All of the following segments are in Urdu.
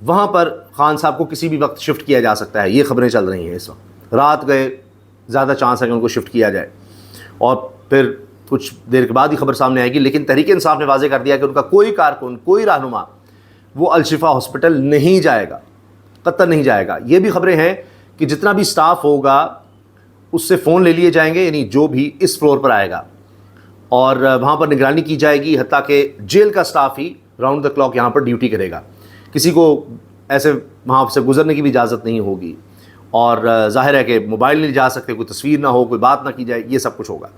وہاں پر خان صاحب کو کسی بھی وقت شفٹ کیا جا سکتا ہے. یہ خبریں چل رہی ہیں اس وقت. رات گئے زیادہ چانس ہے کہ ان کو شفٹ کیا جائے, اور پھر کچھ دیر کے بعد ہی خبر سامنے آئے گی. لیکن تحریک انصاف نے واضح کر دیا کہ ان کا کوئی کارکن, کوئی رہنما وہ الشفا ہاسپٹل نہیں جائے گا, قطر نہیں جائے گا. یہ بھی خبریں ہیں کہ جتنا بھی سٹاف ہوگا اس سے فون لے لیے جائیں گے, یعنی جو بھی اس فلور پر آئے گا, اور وہاں پر نگرانی کی جائے گی, حتیٰ کہ جیل کا staff he round the clock یہاں پر ڈیوٹی کرے گا. کسی کو ایسے وہاں سے گزرنے کی بھی اجازت نہیں ہوگی, اور ظاہر ہے کہ موبائل نہیں جا سکتے, کوئی تصویر نہ ہو, کوئی بات نہ کی جائے, یہ سب کچھ ہوگا.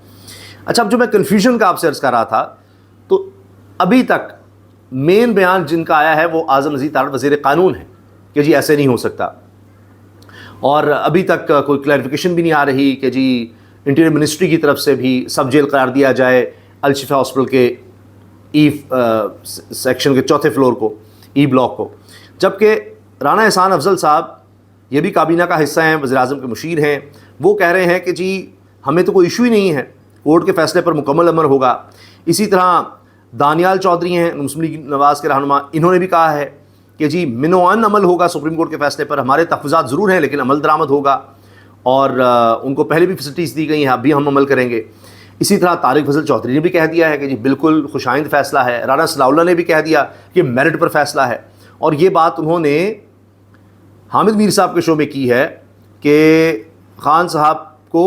اچھا, اب جو میں کنفیوژن کا آپ سے عرض کر رہا تھا, تو ابھی تک مین بیان جن کا آیا ہے وہ اعظم نذیر تارڑ وزیر قانون ہے کہ جی ایسے نہیں ہو سکتا, اور ابھی تک کوئی کلیریفیکیشن بھی نہیں آ رہی کہ جی انٹیریئر منسٹری کی طرف سے بھی سب جیل قرار دیا جائے الشفا ہاسپٹل کے ای سیکشن کے چوتھے فلور کو, ای بلاک کو. جبکہ رانا احسان افضل صاحب یہ بھی کابینہ کا حصہ ہیں, وزیر اعظم کے مشیر ہیں, وہ کہہ رہے ہیں کہ جی ہمیں تو کوئی ایشو ہی نہیں ہے, کورٹ کے فیصلے پر مکمل عمل ہوگا. اسی طرح دانیال چودھری ہیں مسلم لیگ نواز کے رہنما, انہوں نے بھی کہا ہے کہ جی منوعن عمل ہوگا سپریم کورٹ کے فیصلے پر, ہمارے تحفظات ضرور ہیں لیکن عمل درآمد ہوگا, اور ان کو پہلے بھی فیسلٹیز دی گئی ہیں, اب بھی ہم عمل کریں گے. اسی طرح طارق فضل چودھری نے بھی کہہ دیا ہے کہ جی بالکل خوش آئند فیصلہ ہے. رانا ثناء اللہ نے بھی کہہ دیا کہ میرٹ پر فیصلہ ہے, اور یہ بات انہوں نے حامد میر صاحب کے شو میں کی ہے کہ خان صاحب کو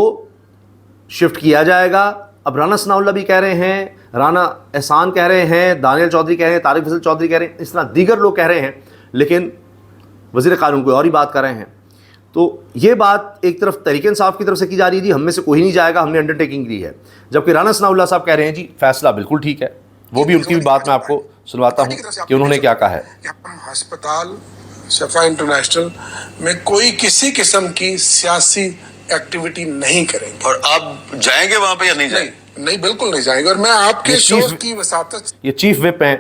شفٹ کیا جائے گا. اب رانا ثناء اللہ بھی کہہ رہے ہیں, رانا احسان کہہ رہے ہیں, دانیال چودھری کہہ رہے ہیں, طارق فضل چودھری کہہ رہے ہیں, اس طرح دیگر لوگ کہہ رہے ہیں, لیکن وزیر قانون کوئی اور ہی بات کر رہے ہیں. تو یہ بات ایک طرف تحریک انصاف کی طرف سے کی جا رہی تھی, ہم میں سے کوئی نہیں جائے گا, ہم نے انڈر ٹیکنگ لی ہے, جبکہ رانا ثناء اللہ صاحب کہہ رہے ہیں جی فیصلہ بالکل ٹھیک ہے. وہ بھی ان کی بھی بات میں آپ کو سنواتا ہوں کہ انہوں نے کیا کہا ہے. ہم ہسپتال شفا انٹرنیشنل میں کوئی کسی قسم کی سیاسی ایکٹیویٹی نہیں کریں گے. اور آپ جائیں گے وہاں پہ یا نہیں جائیں گے؟ نہیں, بالکل نہیں جائیں گے. اور میں آپ کے شو کی وساطت, یہ چیف وپ ہیں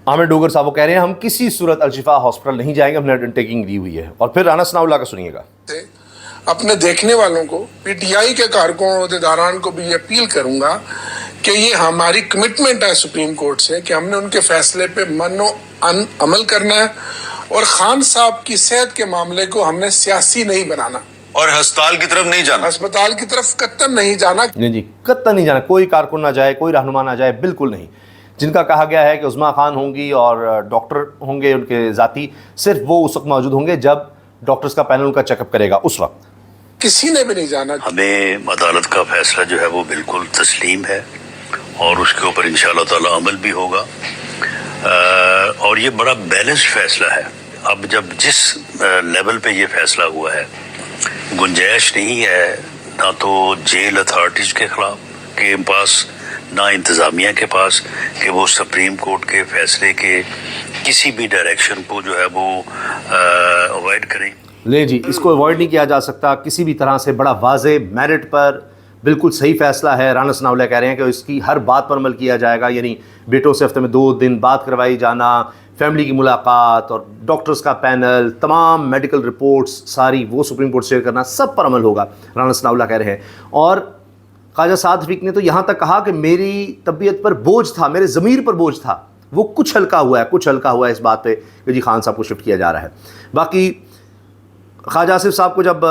عامر ڈوگر صاحب, وہ کہہ رہے ہیں ہم کسی صورت الشفا ہاسپٹل نہیں جائیں گے, ہم نے انڈر ٹیکنگ لی ہوئی ہے. اور پھر رانا ثناء اللہ کا سنیے گا. اپنے دیکھنے والوں کو, پی ٹی آئی کے کارکنوں اور عہدیداران کو بھی یہ اپیل کروں گا کہ یہ ہماری کمٹمنٹ ہے سپریم کورٹ سے کہ ہم نے ان کے فیصلے پہ من و عمل کرنا ہے, اور خان صاحب کی صحت کے معاملے کو ہم نے سیاسی نہیں بنانا, اور ہسپتال کی طرف نہیں جانا, ہسپتال کی طرف قطعاً نہیں جانا. نہیں جی, قطعاً نہیں جانا, کوئی کارکن نہ جائے, کوئی رہنما نہ جائے, بالکل نہیں. جن کا کہا گیا ہے کہ عظمیٰ خان ہوں گی اور ڈاکٹر ہوں گے ان کے ذاتی, صرف وہ اس وقت موجود ہوں گے جب ڈاکٹرز کا پینل ان کا چیک اپ کرے گا, اس وقت کسی نے بھی نہیں جانا. ہمیں عدالت کا فیصلہ جو ہے وہ بالکل تسلیم ہے, اور اس کے اوپر انشاءاللہ تعالی عمل بھی ہوگا, اور یہ بڑا بیلنسڈ فیصلہ ہے. اب جب جس لیول پہ یہ فیصلہ ہوا ہے, گنجائش نہیں ہے نہ تو جیل اتھارٹیز کے خلاف کے پاس, نہ انتظامیہ کے پاس, کہ وہ سپریم کورٹ کے فیصلے کے کسی بھی ڈائریکشن کو جو ہے وہ اوائڈ کریں. نہیں جی, اس کو اوائڈ نہیں کیا جا سکتا کسی بھی طرح سے. بڑا واضح میرٹ پر بالکل صحیح فیصلہ ہے. رانا ثناء اللہ کہہ رہے ہیں کہ اس کی ہر بات پر عمل کیا جائے گا, یعنی بیٹوں سے ہفتے میں 2 دن بات کروائی جانا, فیملی کی ملاقات, اور ڈاکٹرز کا پینل, تمام میڈیکل رپورٹس ساری وہ سپریم کورٹ شیئر کرنا, سب پر عمل ہوگا, رانا ثناء اللہ کہہ رہے ہیں. اور خواجہ سعد رفیق نے تو یہاں تک کہا کہ میری طبیعت پر بوجھ تھا, میرے ضمیر پر بوجھ تھا, وہ کچھ ہلکا ہوا ہے, کچھ ہلکا ہوا ہے اس بات پہ کہ جی خان صاحب کو شفٹ کیا جا رہا ہے. باقی خواجہ آصف صاحب کو جب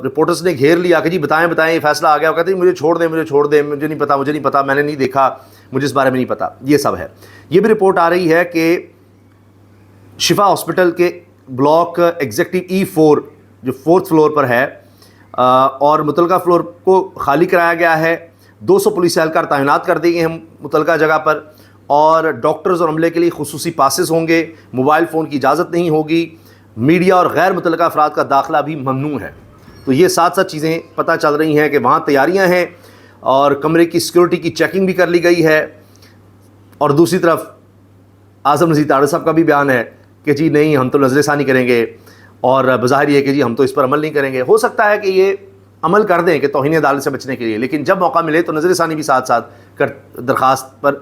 رپورٹرز نے گھیر لیا کہ جی بتائیں یہ فیصلہ آ گیا, وہ کہتے ہیں مجھے چھوڑ دیں, مجھے نہیں پتا, میں نے نہیں دیکھا, مجھے اس بارے میں نہیں پتا. یہ سب ہے. یہ بھی رپورٹ آ رہی ہے کہ شفا ہاسپٹل کے بلاک ایگزیکٹو E4 جو 4th فلور پر ہے, اور متعلقہ فلور کو خالی کرایا گیا ہے. 200 پولیس اہلکار تعینات کر دیے ہیں متعلقہ جگہ پر, اور ڈاکٹرز اور عملے کے لیے خصوصی پاسز ہوں گے, موبائل فون کی اجازت نہیں ہوگی, میڈیا اور غیر متعلقہ افراد کا داخلہ بھی ممنوع ہے. تو یہ ساتھ چیزیں پتہ چل رہی ہیں کہ وہاں تیاریاں ہیں, اور کمرے کی سیکورٹی کی چیکنگ بھی کر لی گئی ہے. اور دوسری طرف اعظم نذیر تارڑ صاحب کا بھی بیان ہے کہ جی نہیں, ہم تو نظر ثانی کریں گے, اور بظاہر یہ کہ جی ہم تو اس پر عمل نہیں کریں گے. ہو سکتا ہے کہ یہ عمل کر دیں کہ توہین عدالت سے بچنے کے لیے, لیکن جب موقع ملے تو نظر ثانی بھی ساتھ کر درخواست پر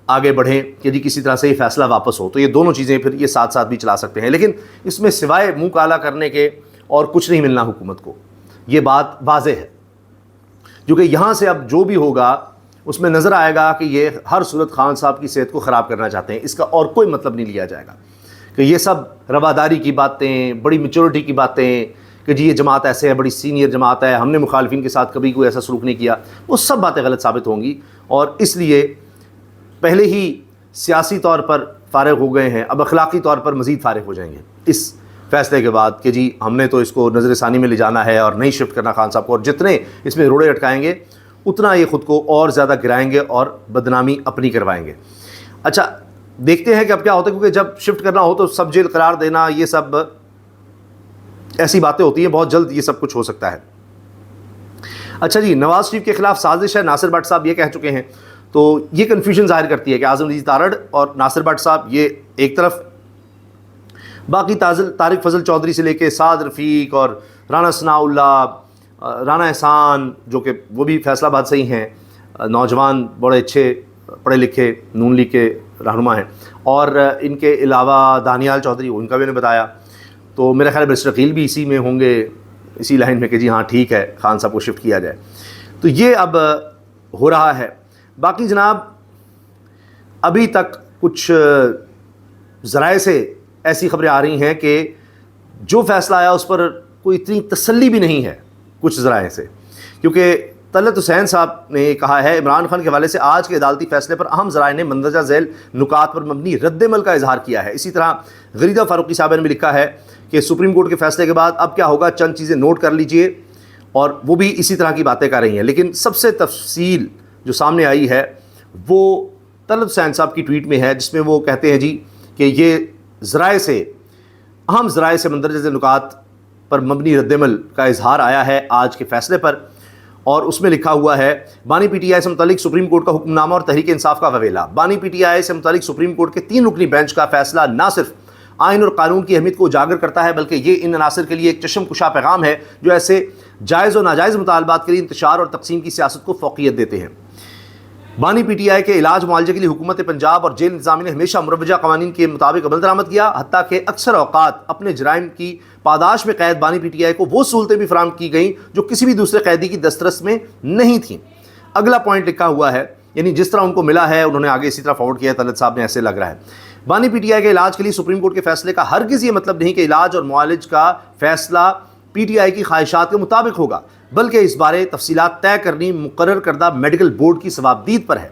آگے بڑھیں کہ جی کسی طرح سے یہ فیصلہ واپس ہو. تو یہ دونوں چیزیں پھر یہ ساتھ بھی چلا سکتے ہیں, لیکن اس میں سوائے منہ کالا کرنے کے اور کچھ نہیں ملنا حکومت کو. یہ بات واضح ہے, کیونکہ یہاں سے اب جو بھی ہوگا اس میں نظر آئے گا کہ یہ ہر صورت خان صاحب کی صحت کو خراب کرنا چاہتے ہیں. اس کا اور کوئی مطلب نہیں لیا جائے گا, کہ یہ سب رواداری کی باتیں، بڑی میچورٹی کی باتیں کہ جی یہ جماعت ایسے ہے، بڑی سینئر جماعت ہے، ہم نے مخالفین کے ساتھ کبھی کوئی ایسا سلوک نہیں کیا، وہ سب باتیں غلط ثابت ہوں گی. اور اس لیے پہلے ہی سیاسی طور پر فارغ ہو گئے ہیں، اب اخلاقی طور پر مزید فارغ ہو جائیں گے اس فیصلے کے بعد کہ جی ہم نے تو اس کو نظر ثانی میں لے جانا ہے اور نہیں شفٹ کرنا خان صاحب کو، اور جتنے اس میں روڑے اٹکائیں گے اتنا یہ خود کو اور زیادہ گرائیں گے اور بدنامی اپنی کروائیں گے. اچھا دیکھتے ہیں کہ اب کیا ہوتا ہے، کیونکہ جب شفٹ کرنا ہو تو سب جیل قرار دینا، یہ سب ایسی باتیں ہوتی ہیں، بہت جلد یہ سب کچھ ہو سکتا ہے. اچھا جی، نواز شریف کے خلاف سازش ہے، ناصر بٹ صاحب یہ کہہ چکے ہیں. تو یہ کنفیوژن ظاہر کرتی ہے کہ اعظم عزیز تارڑ اور ناصر بٹ صاحب یہ ایک طرف، باقی طارق فضل چودھری سے لے کے سعد رفیق اور رانا ثناء اللہ، رانا احسان جو کہ وہ بھی فیصلہ آباد سے ہی ہیں، نوجوان بڑے اچھے پڑھے لکھے نون لیگ کے رہنما ہیں، اور ان کے علاوہ دانیال چودھری، ان کا بھی نے بتایا. تو میرا خیال ہے برسٹر عقیل بھی اسی میں ہوں گے، اسی لائن میں کہ جی ہاں ٹھیک ہے خان صاحب کو شفٹ کیا جائے. تو یہ اب ہو رہا ہے. باقی جناب ابھی تک کچھ ذرائع سے ایسی خبریں آ رہی ہیں کہ جو فیصلہ آیا اس پر کوئی اتنی تسلی بھی نہیں ہے کچھ ذرائع سے، کیونکہ طلعت حسین صاحب نے کہا ہے عمران خان کے حوالے سے آج کے عدالتی فیصلے پر اہم ذرائع نے مندرجہ ذیل نکات پر مبنی رد عمل کا اظہار کیا ہے. اسی طرح غریدہ فاروقی صاحب نے بھی لکھا ہے کہ سپریم کورٹ کے فیصلے کے بعد اب کیا ہوگا، چند چیزیں نوٹ کر لیجئے، اور وہ بھی اسی طرح کی باتیں کر رہی ہیں. لیکن سب سے تفصیل جو سامنے آئی ہے وہ طلعت حسین صاحب کی ٹویٹ میں ہے، جس میں وہ کہتے ہیں جی کہ یہ ذرائع سے، اہم ذرائع سے مندرجہ ذیل نکات پر مبنی رد عمل کا اظہار آیا ہے آج کے فیصلے پر. اور اس میں لکھا ہوا ہے بانی پی ٹی آئی سے متعلق سپریم کورٹ کا حکم نامہ اور تحریک انصاف کا حوالہ. بانی پی ٹی آئی سے متعلق سپریم کورٹ کے 3 رکنی بینچ کا فیصلہ نہ صرف آئین اور قانون کی اہمیت کو اجاگر کرتا ہے بلکہ یہ ان عناصر کے لیے ایک چشم کشا پیغام ہے جو ایسے جائز و ناجائز مطالبات کے لیے انتشار اور تقسیم کی سیاست کو فوقیت دیتے ہیں. بانی پی ٹی آئی کے علاج معالجے کے لیے حکومت پنجاب اور جیل انتظامیہ نے ہمیشہ مروجہ قوانین کے مطابق عمل درآمد کیا، حتیٰ کہ اکثر اوقات اپنے جرائم کی پاداش میں قید بانی پی ٹی آئی کو وہ سہولتیں بھی فراہم کی گئیں جو کسی بھی دوسرے قیدی کی دسترس میں نہیں تھیں. اگلا پوائنٹ لکھا ہوا ہے، یعنی جس طرح ان کو ملا ہے انہوں نے آگے اسی طرح فارورڈ کیا ہے طلعت صاحب نے، ایسے لگ رہا ہے. بانی پی ٹی آئی کے علاج کے لیے سپریم کورٹ کے فیصلے کا ہرگز یہ مطلب نہیں کہ علاج اور معالج کا فیصلہ پی ٹی آئی کی خواہشات کے مطابق ہوگا، بلکہ اس بارے تفصیلات طے کرنی مقرر کردہ میڈیکل بورڈ کی ثوابدید پر ہے.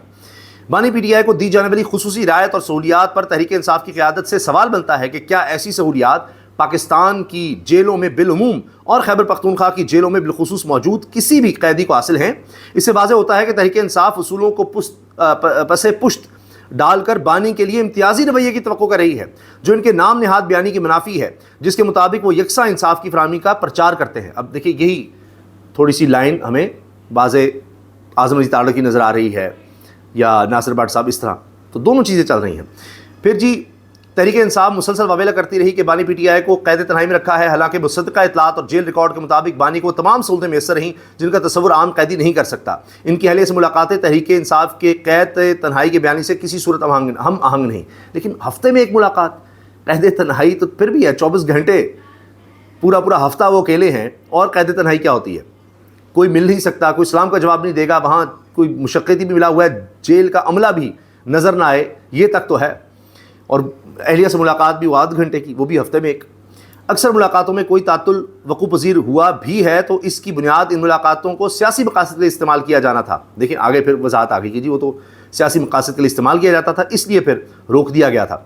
بانی پی ٹی آئی کو دی جانے والی خصوصی رعایت اور سہولیات پر تحریک انصاف کی قیادت سے سوال بنتا ہے کہ کیا ایسی سہولیات پاکستان کی جیلوں میں بالعموم اور خیبر پختونخوا کی جیلوں میں بالخصوص موجود کسی بھی قیدی کو حاصل ہیں؟ اس سے واضح ہوتا ہے کہ تحریک انصاف اصولوں کو پس پشت ڈال کر بانی کے لیے امتیازی رویے کی توقع کر رہی ہے جو ان کے نام نہاد بیانی کی منافی ہے، جس کے مطابق وہ یکساں انصاف کی فراہمی کا پرچار کرتے ہیں. اب دیکھیے یہی تھوڑی سی لائن ہمیں واضح اعظم عزیز تارڑ کی نظر آ رہی ہے یا ناصر بٹ صاحب، اس طرح تو دونوں چیزیں چل رہی ہیں. پھر جی تحریک انصاف مسلسل واویلا کرتی رہی کہ بانی پی ٹی آئی کو قید تنہائی میں رکھا ہے، حالانکہ مصدقہ اطلاعات اور جیل ریکارڈ کے مطابق بانی کو تمام سہولتیں میسر رہیں جن کا تصور عام قیدی نہیں کر سکتا. ان کی اہلیہ سے ملاقاتیں تحریک انصاف کے قید تنہائی کے بیانی سے کسی صورت ہم آہنگ نہیں. لیکن ہفتے میں ایک ملاقات، قید تنہائی تو پھر بھی ہے 24 گھنٹے، پورا ہفتہ وہ اکیلے ہیں، اور قید تنہائی کیا ہوتی ہے؟ کوئی مل نہیں سکتا، کوئی سلام کا جواب نہیں دے گا، وہاں کوئی مشقتی بھی ملا ہوا ہے، جیل کا عملہ بھی نظر نہ آئے، یہ تک تو ہے. اور اہلیہ سے ملاقات بھی وہ آدھ گھنٹے کی، وہ بھی ہفتے میں ایک. اکثر ملاقاتوں میں کوئی تعطل وقوع پذیر ہوا بھی ہے تو اس کی بنیاد ان ملاقاتوں کو سیاسی مقاصد کے لیے استعمال کیا جانا تھا. دیکھیں آگے پھر وضاحت آگے کی جی، وہ تو سیاسی مقاصد کے لیے استعمال کیا جاتا تھا، اس لیے پھر روک دیا گیا تھا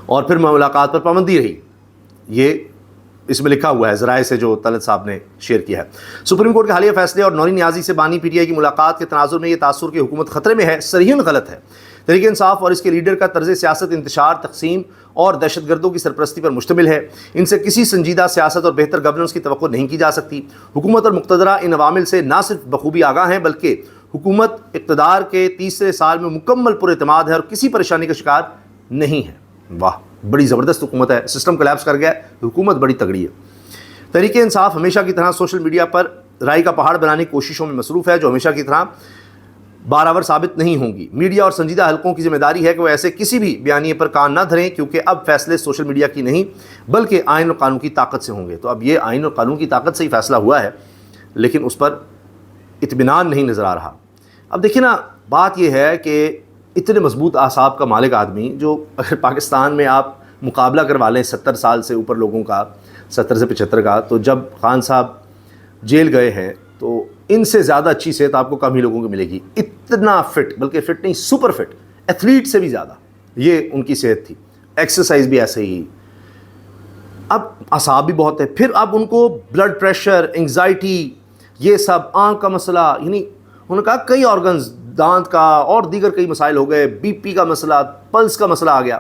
اور پھر ملاقات پر پابندی رہی. یہ اس میں لکھا ہوا ہے ذرائع سے جو طلعت صاحب نے شیئر کیا ہے. سپریم کورٹ کے حالیہ فیصلے اور نوری نیازی سے بانی پی ٹی آئی کی ملاقات کے تناظر میں یہ تاثر کہ حکومت خطرے میں ہے صریحاً غلط ہے. تحریک انصاف اور اس کے لیڈر کا طرز سیاست انتشار، تقسیم اور دہشت گردوں کی سرپرستی پر مشتمل ہے. ان سے کسی سنجیدہ سیاست اور بہتر گورننس کی توقع نہیں کی جا سکتی. حکومت اور مقتدرہ ان عوامل سے نہ صرف بخوبی آگاہ ہیں بلکہ حکومت اقتدار کے تیسرے سال میں مکمل پر اعتماد ہے اور کسی پریشانی کا شکار نہیں ہے. واہ، بڑی زبردست حکومت ہے، سسٹم کولیپس کر گیا، حکومت بڑی تگڑی ہے. تحریک انصاف ہمیشہ کی طرح سوشل میڈیا پر رائے کا پہاڑ بنانے کی کوششوں میں مصروف ہے جو ہمیشہ کی طرح بارآور ثابت نہیں ہوں گی. میڈیا اور سنجیدہ حلقوں کی ذمہ داری ہے کہ وہ ایسے کسی بھی بیانیے پر کان نہ دھریں کیونکہ اب فیصلے سوشل میڈیا کی نہیں بلکہ آئین اور قانون کی طاقت سے ہوں گے. تو اب یہ آئین اور قانون کی طاقت سے ہی فیصلہ ہوا ہے لیکن اس پر اطمینان نہیں نظر آ رہا. اب دیکھیں نا، بات یہ ہے کہ اتنے مضبوط اعصاب کا مالک آدمی جو اگر پاکستان میں آپ مقابلہ کروا لیں 70 سال سے اوپر لوگوں کا، 70 سے 75 کا، تو جب خان صاحب جیل گئے ہیں تو ان سے زیادہ اچھی صحت آپ کو کم ہی لوگوں کو ملے گی. اتنا فٹ، بلکہ فٹ نہیں سپر فٹ، ایتھلیٹ سے بھی زیادہ یہ ان کی صحت تھی. ایکسرسائز بھی ایسے ہی. اب اعصاب بھی بہت ہے. پھر اب ان کو بلڈ پریشر، انگزائٹی، یہ سب، آنکھ کا مسئلہ، یعنی انہوں نے کہا کئی آرگنز، دانت کا اور دیگر کئی مسائل ہو گئے، بی پی کا مسئلہ، پلس کا مسئلہ آ گیا.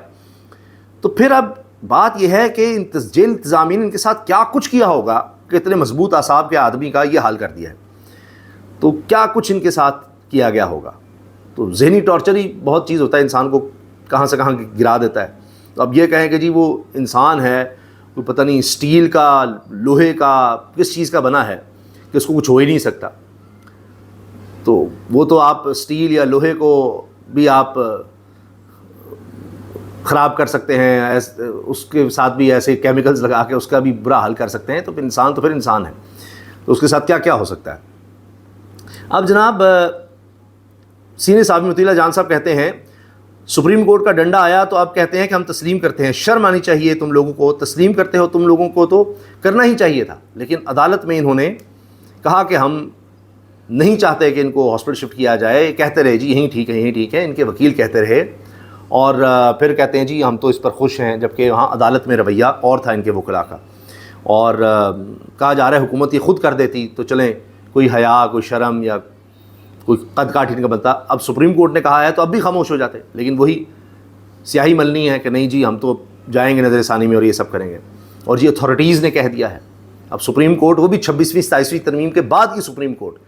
تو پھر اب بات یہ ہے کہ جیل انتظامیہ نے ان کے ساتھ کیا کچھ کیا ہوگا کہ اتنے مضبوط اعصاب کے آدمی کا یہ حال کر دیا ہے. تو کیا کچھ ان کے ساتھ کیا گیا ہوگا. تو ذہنی ٹارچر ہی بہت چیز ہوتا ہے، انسان کو کہاں سے کہاں گرا دیتا ہے. تو اب یہ کہیں کہ جی وہ انسان ہے کوئی پتہ نہیں اسٹیل کا، لوہے کا، کس چیز کا بنا ہے کہ اس کو کچھ ہو ہی نہیں سکتا. تو وہ تو آپ اسٹیل یا لوہے کو بھی آپ خراب کر سکتے ہیں، اس کے ساتھ بھی ایسے کیمیکلز لگا کے اس کا بھی برا حل کر سکتے ہیں. تو پھر انسان ہے، تو اس کے ساتھ کیا کیا ہو سکتا ہے. اب جناب سینئر صاحب مطیع اللہ جان صاحب کہتے ہیں سپریم کورٹ کا ڈنڈا آیا تو آپ کہتے ہیں کہ ہم تسلیم کرتے ہیں. شرم آنی چاہیے تم لوگوں کو، تسلیم کرتے ہو تم لوگوں کو تو کرنا ہی چاہیے تھا. لیکن عدالت میں انہوں نے کہا کہ ہم نہیں چاہتے کہ ان کو ہاسپٹل شفٹ کیا جائے. کہتے رہے جی یہیں ٹھیک ہے، یہیں ٹھیک ہے. ان کے وکیل کہتے رہے اور پھر کہتے ہیں جی ہم تو اس پر خوش ہیں، جبکہ وہاں عدالت میں رویہ اور تھا ان کے وکلاء کا. اور کہا جا رہا ہے حکومت یہ خود کر دیتی تو چلیں کوئی حیا، کوئی شرم یا کوئی قد کاٹ ان کا بنتا. اب سپریم کورٹ نے کہا ہے تو اب بھی خاموش ہو جاتے. لیکن وہی سیاہی ملنی ہے کہ نہیں جی ہم تو جائیں گے نظر ثانی میں اور یہ سب کریں گے. اور یہ اتھارٹیز نے کہہ دیا ہے. اب سپریم کورٹ، وہ بھی 26ویں 27ویں ترمیم کے بعد کی سپریم کورٹ،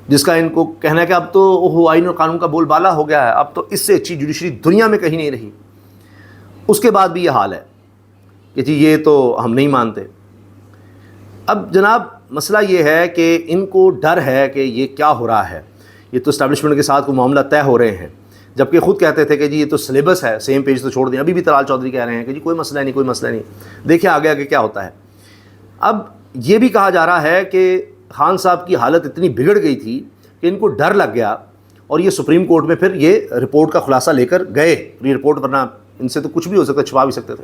جس کا ان کو کہنا ہے کہ اب تو آئین اور قانون کا بول بالا ہو گیا ہے، اب تو اس سے اچھی جوڈیشری دنیا میں کہیں نہیں رہی. اس کے بعد بھی یہ حال ہے کہ جی یہ تو ہم نہیں مانتے. اب جناب مسئلہ یہ ہے کہ ان کو ڈر ہے کہ یہ کیا ہو رہا ہے، یہ تو اسٹیبلشمنٹ کے ساتھ کوئی معاملہ طے ہو رہے ہیں، جبکہ خود کہتے تھے کہ جی یہ تو سلیبس ہے، سیم پیج تو چھوڑ دیں. ابھی بھی طلال چودھری کہہ رہے ہیں کہ جی کوئی مسئلہ نہیں، کوئی مسئلہ نہیں. دیکھیں آگے آگے کیا ہوتا ہے. اب یہ بھی کہا جا رہا ہے کہ خان صاحب کی حالت اتنی بگڑ گئی تھی کہ ان کو ڈر لگ گیا اور یہ سپریم کورٹ میں پھر یہ رپورٹ کا خلاصہ لے کر گئے. یہ رپورٹ ورنہ ان سے تو کچھ بھی ہو سکتا، چھپا بھی سکتے تھے.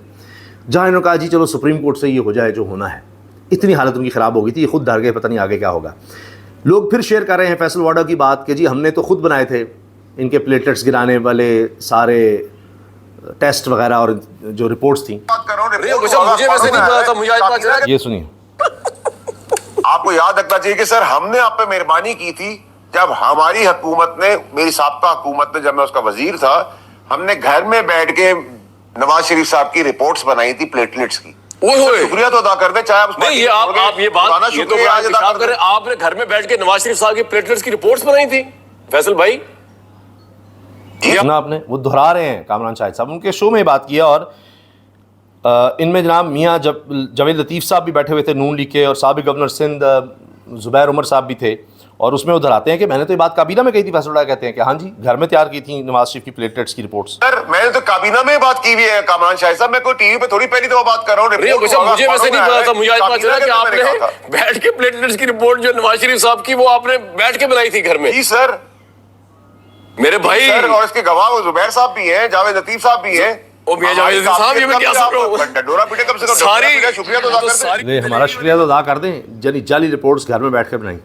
جہاں انہوں نے کہا جی چلو سپریم کورٹ سے یہ ہو جائے جو ہونا ہے. اتنی حالت ان کی خراب ہو گئی تھی، یہ خود ڈر گئے، پتہ نہیں آگے کیا ہوگا. لوگ پھر شیئر کر رہے ہیں فیصل واڈا کی بات کہ جی ہم نے تو خود بنائے تھے ان کے پلیٹلیٹس گرانے والے سارے ٹیسٹ وغیرہ اور جو رپورٹس تھیں. یہ سنیے. آپ کو یاد رکھنا چاہیے کہ سر ہم نے آپ پہ مہربانی کی تھی جب ہماری حکومت نے، میری سابقہ حکومت نے، جب میں اس کا وزیر تھا، ہم نے گھر میں بیٹھ کے نواز شریف صاحب کی رپورٹس بنائی تھی پلیٹلیٹس کی. شکریہ تو ادا کر دیں، چاہے آپ نہیں آپ یہ بات یہ تو پیشاب کریں. آپ نے گھر میں بیٹھ کے نواز شریف صاحب کی پلیٹلیٹس کی رپورٹس بنائی تھی فیصل بھائی. سنا آپ نے، وہ دہرا رہے ہیں کامران شاہد صاحب، ان کے شو میں بات کیا. اور ان میں جناب میاں جاوید لطیف صاحب بھی بیٹھے ہوئے تھے نون لیگ کے، اور سابق گورنر سندھ زبیر عمر صاحب بھی تھے. اور اس میں وہ دہراتے ہیں کہ میں نے تو یہ بات کابینہ میں کہی تھی. فیصل کہتے ہیں کہ ہاں جی گھر میں تیار کی تھی نواز شریف کی پلیٹلیٹس کی رپورٹس. سر میں نے تو کابینہ میں بات کی ہوئی ہے کامران شاہد صاحب. میں کوئی ٹی وی پہ تھوڑی پہلی دفعہ بات کر رہا ہوں. مجھے ویسے نہیں پتا تھا، مجھے آج پتا چلا کہ آپ نے بیٹھ کے پلیٹلیٹس کی رپورٹ جو نواز شریف صاحب کی وہ آپ نے بیٹھ کے بنائی تھی گھر میں. جی سر میرے بھائی. اور اس کے گواہ وہ زبیر صاحب بھی ہیں، جاوید لطیف صاحب بھی ہیں. ہمارا شکریہ تو ادا کر دیں. جعلی رپورٹس گھر میں بیٹھ کر بنائی.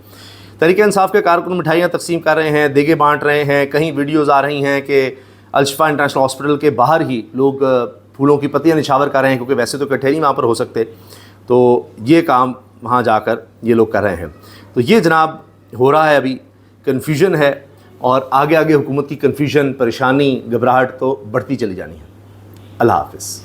تحریک انصاف کے کارکن مٹھائیاں تقسیم کر رہے ہیں، دیگیں بانٹ رہے ہیں. کہیں ویڈیوز آ رہی ہیں کہ الشفا انٹرنیشنل ہاسپٹل کے باہر ہی لوگ پھولوں کی پتیاں نچھاور کر رہے ہیں، کیونکہ ویسے تو اکٹھے نہیں وہاں پر ہو سکتے. تو یہ کام وہاں جا کر یہ لوگ کر رہے ہیں. تو یہ جناب ہو رہا ہے، ابھی کنفیوژن ہے، اور آگے آگے حکومت کی کنفیوژن، پریشانی، گھبراہٹ تو بڑھتی چلی جانی ہے. اللہ حافظ.